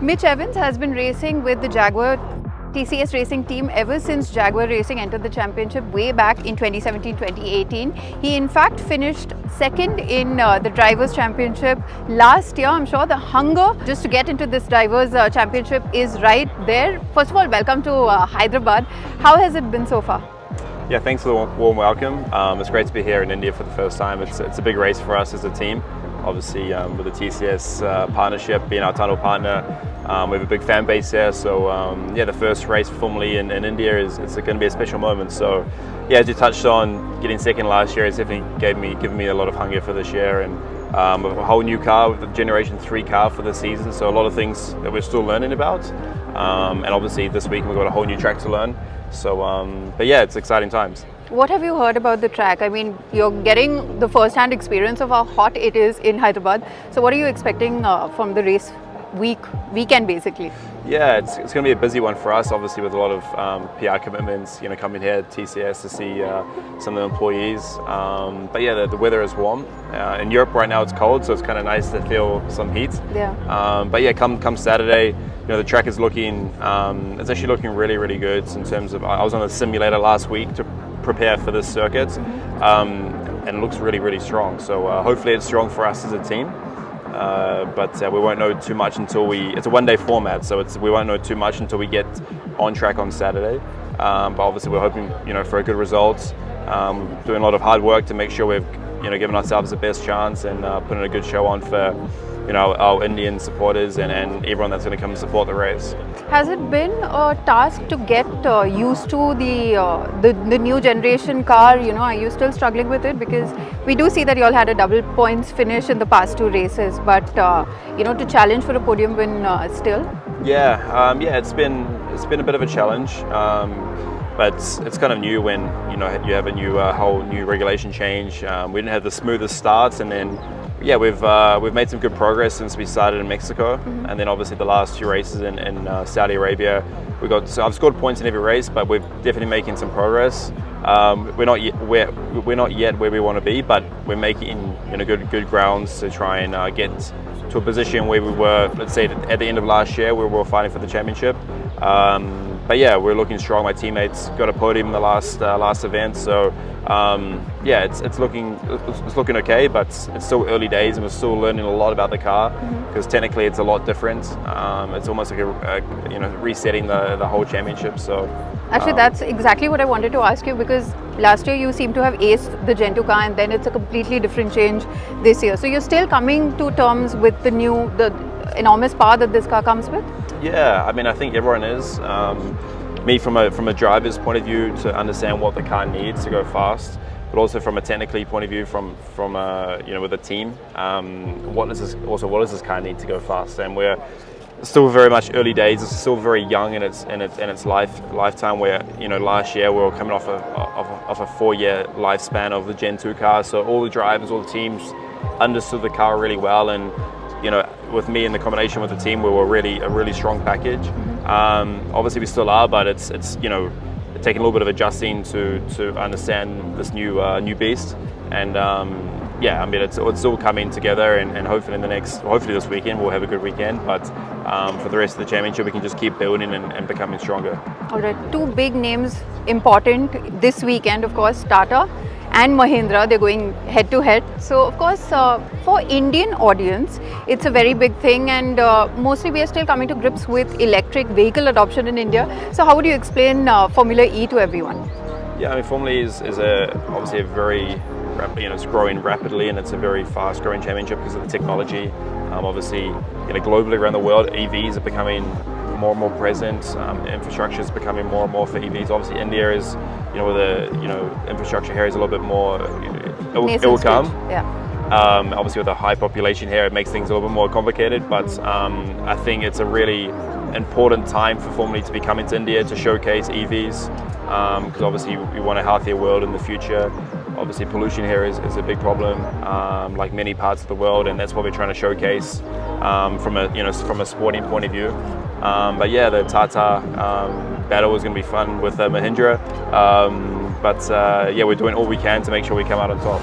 Mitch Evans has been racing with the Jaguar TCS Racing team ever since Jaguar Racing entered the championship way back in 2017-2018. He in fact finished second in the Drivers' Championship last year. I'm sure the hunger just to get into this Drivers' Championship is right there. First of all, welcome to Hyderabad. How has it been so far? Yeah, thanks for the warm welcome. It's great to be here in India for the first time. It's a big race for us as a team. Obviously, with the TCS partnership, being our title partner, we have a big fan base here. So yeah, the first race formally in India it's going to be a special moment. So yeah, as you touched on, getting second last year has definitely given me a lot of hunger for this year, and a whole new car with the Generation 3 car for the season. So a lot of things that we're still learning about, and obviously this week we've got a whole new track to learn. So, but yeah, it's exciting times. What have you heard about the track? I mean, you're getting the first-hand experience of how hot it is in Hyderabad. So what are you expecting from the race weekend basically? Yeah, it's going to be a busy one for us, obviously, with a lot of PR commitments, coming here at TCS to see some of the employees. But yeah, the weather is warm. In Europe right now it's cold, so it's kind of nice to feel some heat. Yeah. But yeah, come Saturday, the track is looking, it's actually looking really, really good in terms of, I was on a simulator last week to prepare for this circuit, and it looks really, really strong. So hopefully it's strong for us as a team. But we won't know too much until it's a one-day format, so we won't know too much until we get on track on Saturday. But obviously we're hoping, for a good result, doing a lot of hard work to make sure we've, given ourselves the best chance and putting a good show on for, our Indian supporters and everyone that's going to come and support the race. Has it been a task to get used to the new generation car? Are you still struggling with it? Because we do see that you all had a double points finish in the past two races, but to challenge for a podium win still. Yeah, it's been a bit of a challenge, but it's kind of new when you have a whole new regulation change. We didn't have the smoothest starts, and then yeah, we've made some good progress since we started in Mexico, and then obviously the last two races in Saudi Arabia, I've scored points in every race, but we're definitely making some progress. We're not yet where we want to be, but we're making good grounds to try and get to a position where we were, let's say, at the end of last year, where we were fighting for the championship. But yeah, we're looking strong. My teammates got a podium in the last event, so yeah, it's looking okay, but it's still early days, and we're still learning a lot about the car, because technically it's a lot different. It's almost like resetting the whole championship. So actually, that's exactly what I wanted to ask you, because last year you seem to have aced the Gen 2 car, and then it's a completely different change this year. So you're still coming to terms with the enormous power that this car comes with? Yeah, I mean, I think everyone is. Me from a driver's point of view, to understand what the car needs to go fast, but also from a technically point of view, from with the team, what does this car need to go fast? And we're still very much early days. It's still very young in its lifetime. Where last year we were coming off a 4-year lifespan of the Gen 2 car, so all the drivers, all the teams understood the car really well, and with me in the combination with the team, we were a really strong package. Obviously we still are, but it's taking a little bit of adjusting to understand this new beast. And yeah, I mean, it's all coming together, and hopefully this weekend we'll have a good weekend. But for the rest of the championship, we can just keep building and becoming stronger. All right, two big names important this weekend, of course, Tata and Mahindra. They're going head to head. So of course, for Indian audience, it's a very big thing, and mostly we are still coming to grips with electric vehicle adoption in India. So how would you explain Formula E to everyone? Yeah, I mean, Formula E is obviously a very it's growing rapidly, and it's a very fast-growing championship because of the technology. Obviously, globally around the world, EVs are becoming more and more present. Infrastructure is becoming more and more for EVs. Obviously, India is, with the infrastructure here is a little bit more. It will come. Yeah. Obviously, with a high population here, it makes things a little bit more complicated. But I think it's a really important time for Formula E to be coming to India to showcase EVs, because obviously we want a healthier world in the future. Obviously, pollution here is a big problem, like many parts of the world, and that's what we're trying to showcase from a sporting point of view. But yeah, the Tata battle is going to be fun with Mahindra. But yeah, we're doing all we can to make sure we come out on top.